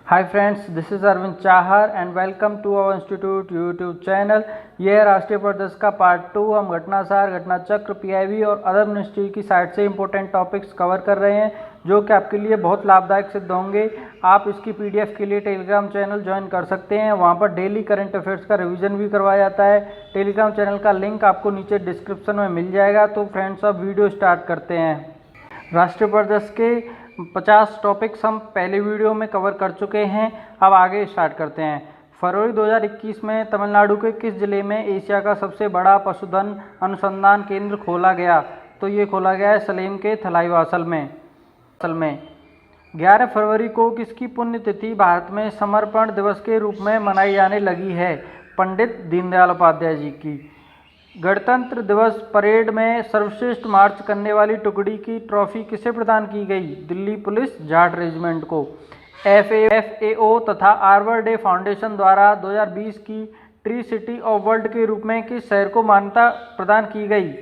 Hi friends, this is Arvind Chahar and welcome to our institute YouTube channel. ये है राष्ट्रीय प्रदेश का पार्ट 2। हम घटनासार, घटना चक्र, पीआईबी और अदर मिनिस्ट्री की साइड से इंपॉर्टेंट टॉपिक्स कवर कर रहे हैं जो कि आपके लिए बहुत लाभदायक सिद्ध होंगे। आप इसकी पीडीएफ के लिए टेलीग्राम चैनल ज्वाइन कर सकते हैं। वहाँ पर डेली करंट अफेयर्स का रिवीजन भी करवाया जाता है। टेलीग्राम चैनल का लिंक आपको नीचे डिस्क्रिप्शन में मिल जाएगा। तो फ्रेंड्स, अब वीडियो स्टार्ट करते हैं। राष्ट्रीय प्रदेश के 50 टॉपिक्स हम पहले वीडियो में कवर कर चुके हैं। अब आगे स्टार्ट करते हैं। फरवरी 2021 में तमिलनाडु के किस जिले में एशिया का सबसे बड़ा पशुधन अनुसंधान केंद्र खोला गया? तो ये खोला गया है सलेम के थलाईवासल में। 11 फरवरी को किसकी पुण्यतिथि भारत में समर्पण दिवस के रूप में मनाई जाने लगी है? पंडित दीनदयाल उपाध्याय जी की। गणतंत्र दिवस परेड में सर्वश्रेष्ठ मार्च करने वाली टुकड़ी की ट्रॉफी किसे प्रदान की गई? दिल्ली पुलिस जाट रेजिमेंट को। FAO तथा आर्बर डे फाउंडेशन द्वारा 2020 की ट्री सिटी ऑफ वर्ल्ड के रूप में किस शहर को मान्यता प्रदान की गई?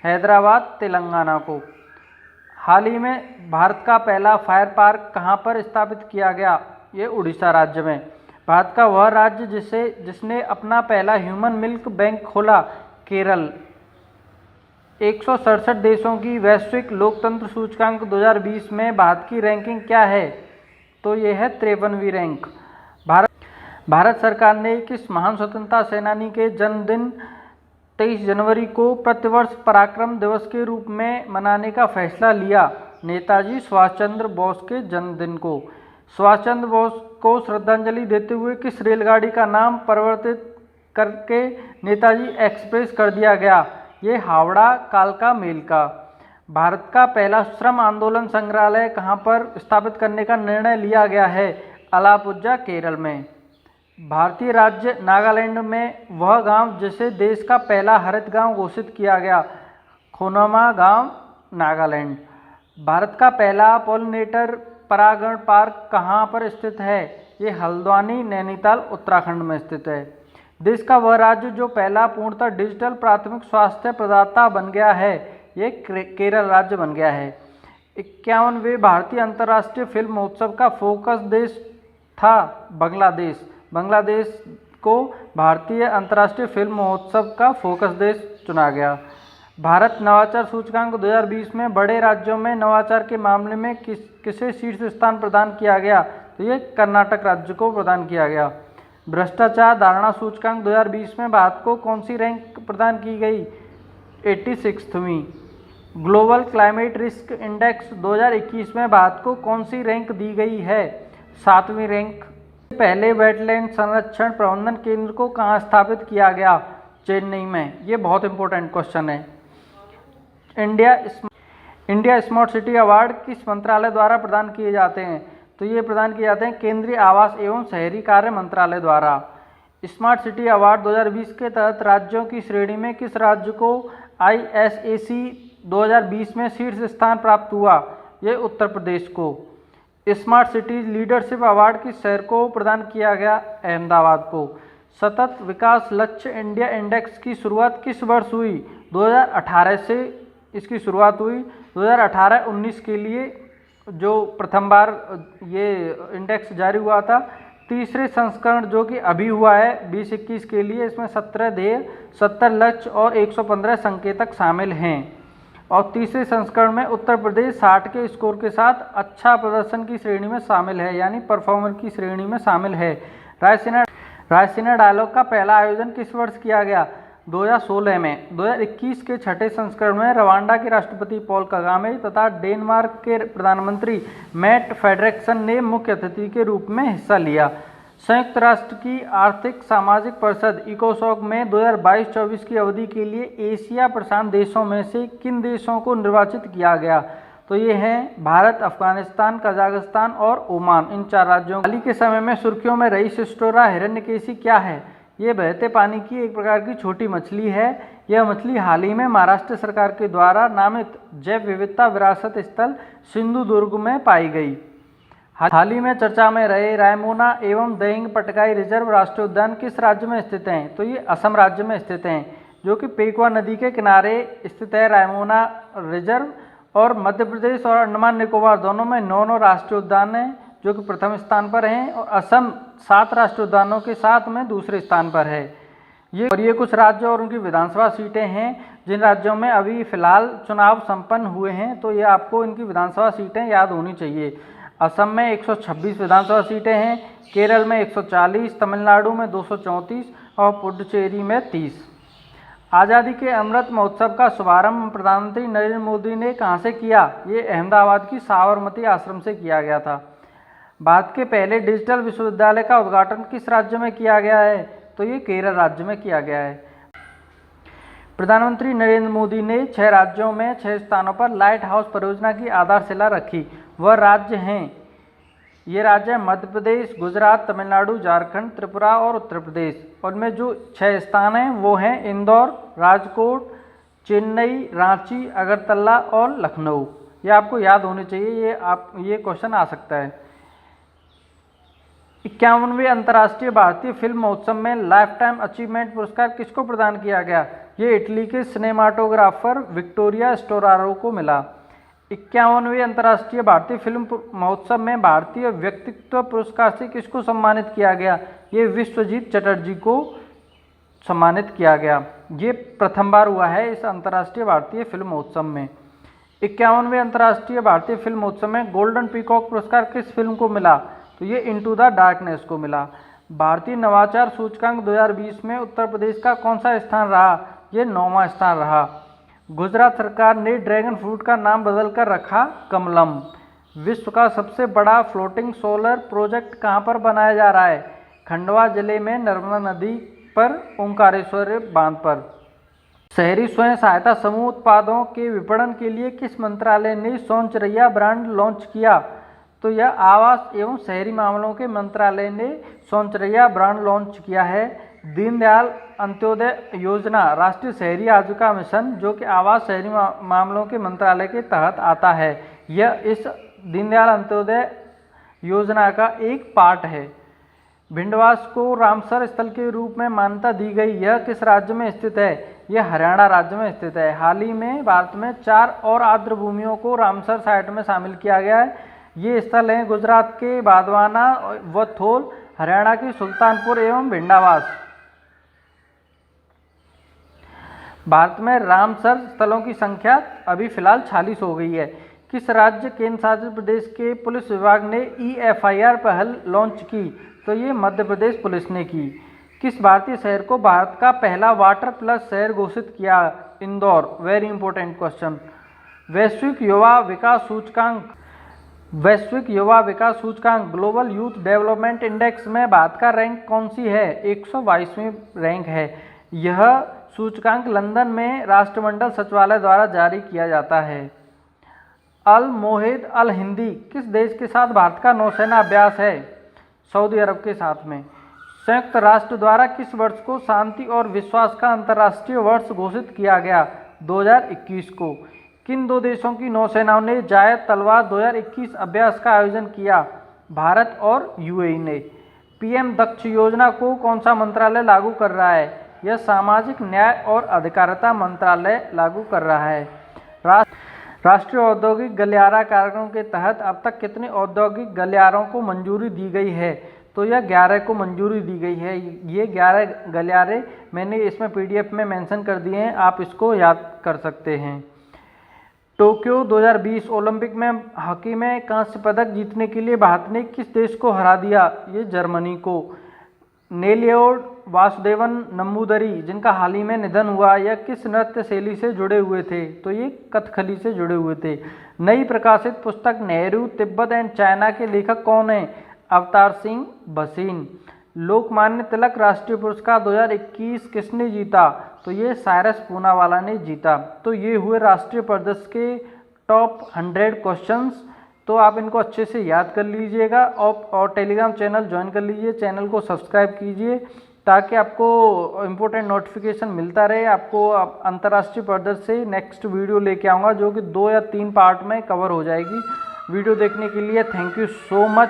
हैदराबाद, तेलंगाना को। हाल ही में भारत का पहला फायर पार्क कहाँ पर स्थापित किया गया? ये उड़ीसा राज्य में। भारत का वह राज्य जिसने अपना पहला ह्यूमन मिल्क बैंक खोला? केरल। 167 देशों की वैश्विक लोकतंत्र सूचकांक 2020 में भारत की रैंकिंग क्या है? तो ये है 53वीं रैंक। भारत सरकार ने किस महान स्वतंत्रता सेनानी के जन्मदिन 23 जनवरी को प्रतिवर्ष पराक्रम दिवस के रूप में मनाने का फैसला लिया? नेताजी सुभाष चंद्र बोस के जन्मदिन को। सुभाष चंद्र बोस को श्रद्धांजलि देते हुए किस रेलगाड़ी का नाम परिवर्तित करके नेताजी एक्सप्रेस कर दिया गया? ये हावड़ा कालका मेल का। भारत का पहला श्रम आंदोलन संग्रहालय कहाँ पर स्थापित करने का निर्णय लिया गया है? अलापुझा, केरल में। भारतीय राज्य नागालैंड में वह गांव जिसे देश का पहला हरित गांव घोषित किया गया? खोनामा गांव, नागालैंड। भारत का पहला पॉलिनेटर परागण पार्क कहाँ पर स्थित है? ये हल्द्वानी, नैनीताल, उत्तराखंड में स्थित है। देश का वह राज्य जो पहला पूर्णतः डिजिटल प्राथमिक स्वास्थ्य प्रदाता बन गया है? ये केरल राज्य बन गया है। 51वें भारतीय अंतर्राष्ट्रीय फिल्म महोत्सव का फोकस देश था? बांग्लादेश। बांग्लादेश को भारतीय अंतर्राष्ट्रीय फिल्म महोत्सव का फोकस देश चुना गया। भारत नवाचार सूचकांक 2020 में बड़े राज्यों में नवाचार के मामले में किसे शीर्ष स्थान प्रदान किया गया? तो ये कर्नाटक राज्य को प्रदान किया गया। भ्रष्टाचार धारणा सूचकांक 2020 में भारत को कौन सी रैंक प्रदान की गई? 86वीं। ग्लोबल क्लाइमेट रिस्क इंडेक्स 2021 में भारत को कौन सी रैंक दी गई है? 7वीं रैंक। पहले वेटलैंड संरक्षण प्रबंधन केंद्र को कहाँ स्थापित किया गया? चेन्नई में। ये बहुत इंपॉर्टेंट क्वेश्चन है। इंडिया स्मार्ट सिटी अवार्ड किस मंत्रालय द्वारा प्रदान किए जाते हैं? तो ये प्रदान किए जाते हैं केंद्रीय आवास एवं शहरी कार्य मंत्रालय द्वारा। स्मार्ट सिटी अवार्ड 2020 के तहत राज्यों की श्रेणी में किस राज्य को ISAC 2020 में शीर्ष स्थान प्राप्त हुआ? ये उत्तर प्रदेश को। स्मार्ट सिटी लीडरशिप अवार्ड किस शहर को प्रदान किया गया? अहमदाबाद को। सतत विकास लक्ष्य इंडिया इंडेक्स की शुरुआत किस वर्ष हुई? 2018 से इसकी शुरुआत हुई। 2018-19 के लिए जो प्रथम बार ये इंडेक्स जारी हुआ था। तीसरे संस्करण जो कि अभी हुआ है 2021 के लिए, इसमें 17 ध्येय, 70 लक्ष्य और 115 संकेतक शामिल हैं। और तीसरे संस्करण में उत्तर प्रदेश 60 के स्कोर के साथ अच्छा प्रदर्शन की श्रेणी में शामिल है, यानी परफॉर्मर की श्रेणी में शामिल है। रायसीना डायलॉग का पहला आयोजन किस वर्ष किया गया? 2016 में। 2021 के छठे संस्करण में रवांडा के राष्ट्रपति पॉल कगामे तथा डेनमार्क के प्रधानमंत्री मैट फ्रेडरिक्सन ने मुख्य अतिथि के रूप में हिस्सा लिया। संयुक्त राष्ट्र की आर्थिक सामाजिक परिषद इकोसॉक में 2022-24 की अवधि के लिए एशिया प्रशांत देशों में से किन देशों को निर्वाचित किया गया? तो ये हैं भारत, अफगानिस्तान, कजाकिस्तान और ओमान। इन 4 राज्यों। हाल ही के समय में सुर्खियों में रही सिस्टोरा हिरण्यकेशी क्या है? ये बहते पानी की एक प्रकार की छोटी मछली है। यह मछली हाल ही में महाराष्ट्र सरकार के द्वारा नामित जैव विविधता विरासत स्थल सिंधु दुर्ग में पाई गई। हाल ही में चर्चा में रहे रायमोना एवं दहिंग पटकाई रिजर्व राष्ट्रीय उद्यान किस राज्य में स्थित हैं? तो ये असम राज्य में स्थित हैं, जो कि पेकवा नदी के किनारे स्थित है। रायमोना रिजर्व और मध्य प्रदेश और अंडमान निकोबार दोनों में 9 राष्ट्रीय उद्यान हैं जो कि प्रथम स्थान पर हैं, और असम 7 राष्ट्रीय उद्यानों के साथ में दूसरे स्थान पर है। ये कुछ राज्य और उनकी विधानसभा सीटें हैं जिन राज्यों में अभी फिलहाल चुनाव संपन्न हुए हैं, तो ये आपको इनकी विधानसभा सीटें याद होनी चाहिए। असम में 126 विधानसभा सीटें हैं, केरल में 140, तमिलनाडु में 234 और पुडुचेरी में 30। आज़ादी के अमृत महोत्सव का शुभारंभ प्रधानमंत्री नरेंद्र मोदी ने कहाँ से किया? ये अहमदाबाद की साबरमती आश्रम से किया गया था। भारत के पहले डिजिटल विश्वविद्यालय का उद्घाटन किस राज्य में किया गया है? तो ये केरल राज्य में किया गया है। प्रधानमंत्री नरेंद्र मोदी ने 6 राज्यों में 6 स्थानों पर लाइट हाउस परियोजना की आधारशिला रखी। वह राज्य हैं, ये राज्य मध्य प्रदेश, गुजरात, तमिलनाडु, झारखंड, त्रिपुरा और उत्तर प्रदेश। उनमें जो 6 स्थान हैं वो हैं इंदौर, राजकोट, चेन्नई, रांची, अगरतला और लखनऊ। ये आपको याद होने चाहिए, ये क्वेश्चन आ सकता है। 51वें अंतर्राष्ट्रीय भारतीय फिल्म महोत्सव में लाइफ टाइम अचीवमेंट पुरस्कार किसको प्रदान किया गया? ये इटली के सिनेमाटोग्राफर विक्टोरिया स्टोरारो को मिला। 51वें अंतर्राष्ट्रीय भारतीय फिल्म महोत्सव में भारतीय व्यक्तित्व पुरस्कार से किसको सम्मानित किया गया? ये विश्वजीत चटर्जी को सम्मानित किया गया। ये प्रथम बार हुआ है इस अंतर्राष्ट्रीय भारतीय फिल्म महोत्सव में। 51वें अंतर्राष्ट्रीय भारतीय फिल्म महोत्सव में गोल्डन पीकॉक पुरस्कार किस फिल्म को मिला? तो ये इनटू द डार्कनेस को मिला। भारतीय नवाचार सूचकांक 2020 में उत्तर प्रदेश का कौन सा स्थान रहा? ये 9वां स्थान रहा। गुजरात सरकार ने ड्रैगन फ्रूट का नाम बदलकर रखा कमलम। विश्व का सबसे बड़ा फ्लोटिंग सोलर प्रोजेक्ट कहाँ पर बनाया जा रहा है? खंडवा जिले में नर्मदा नदी पर ओंकारेश्वर बांध पर। शहरी स्वयं सहायता समूह उत्पादों के विपणन के लिए किस मंत्रालय ने शौचरैया ब्रांड लॉन्च किया? तो यह आवास एवं शहरी मामलों के मंत्रालय ने शौचरैया ब्रांड लॉन्च किया है। दीनदयाल अंत्योदय योजना राष्ट्रीय शहरी आजीविका मिशन, जो कि आवास शहरी मामलों के मंत्रालय के तहत आता है, यह इस दीनदयाल अंत्योदय योजना का एक पार्ट है। भिंडवास को रामसर स्थल के रूप में मान्यता दी गई, यह किस राज्य में स्थित है? यह हरियाणा राज्य में स्थित है। हाल ही में भारत में 4 और आर्द्र भूमियों को रामसर साइट में शामिल किया गया है। ये स्थल हैं गुजरात के बादवाना व थोल, हरियाणा के सुल्तानपुर एवं भिंडावास। भारत में रामसर स्थलों की संख्या अभी फिलहाल 46 हो गई है। किस राज्य केंद्र शासित प्रदेश के पुलिस विभाग ने EFIR पहल लॉन्च की? तो ये मध्य प्रदेश पुलिस ने की। किस भारतीय शहर को भारत का पहला वाटर प्लस शहर घोषित किया? इंदौर। Very important question. वैश्विक युवा विकास सूचकांक ग्लोबल यूथ डेवलपमेंट इंडेक्स में भारत का रैंक कौन सी है? 122वीं रैंक है। यह सूचकांक लंदन में राष्ट्रमंडल सचिवालय द्वारा जारी किया जाता है। अल मोहिद अल हिंदी किस देश के साथ भारत का नौसेना अभ्यास है? सऊदी अरब के साथ में। संयुक्त राष्ट्र द्वारा किस वर्ष को शांति और विश्वास का अंतर्राष्ट्रीय वर्ष घोषित किया गया? 2021 को। किन 2 देशों की नौसेनाओं ने जायद तलवार 2021 अभ्यास का आयोजन किया? भारत और UAE ने। PM दक्ष योजना को कौन सा मंत्रालय लागू कर रहा है? यह सामाजिक न्याय और अधिकारिता मंत्रालय लागू कर रहा है। राष्ट्रीय औद्योगिक गलियारा कार्यक्रम के तहत अब तक कितने औद्योगिक गलियारों को मंजूरी दी गई है? तो यह 11 को मंजूरी दी गई है। ये 11 गलियारे मैंने इसमें PDF में मेंशन कर दिए हैं, आप इसको याद कर सकते हैं। टोक्यो 2020 ओलंपिक में हॉकी में कांस्य पदक जीतने के लिए भारत ने किस देश को हरा दिया? ये जर्मनी को। नेल्लोर वासुदेवन नंबूदरी, जिनका हाल ही में निधन हुआ, यह किस नृत्य शैली से जुड़े हुए थे? तो ये कथकली से जुड़े हुए थे। नई प्रकाशित पुस्तक नेहरू तिब्बत एंड चाइना के लेखक कौन हैं? अवतार सिंह भसीन। लोकमान्य तिलक राष्ट्रीय पुरस्कार 2021 किसने जीता? तो ये साइरस पूनावाला ने जीता। तो ये हुए राष्ट्रीय परिदृश्य के टॉप 100 क्वेश्चंस। तो आप इनको अच्छे से याद कर लीजिएगा और टेलीग्राम चैनल ज्वाइन कर लीजिए, चैनल को सब्सक्राइब कीजिए ताकि आपको इम्पोर्टेंट नोटिफिकेशन मिलता रहे। आपको अंतर्राष्ट्रीय परिदृश्य से नेक्स्ट वीडियो लेके आऊँगा जो कि 2 या 3 पार्ट में कवर हो जाएगी। वीडियो देखने के लिए थैंक यू सो मच।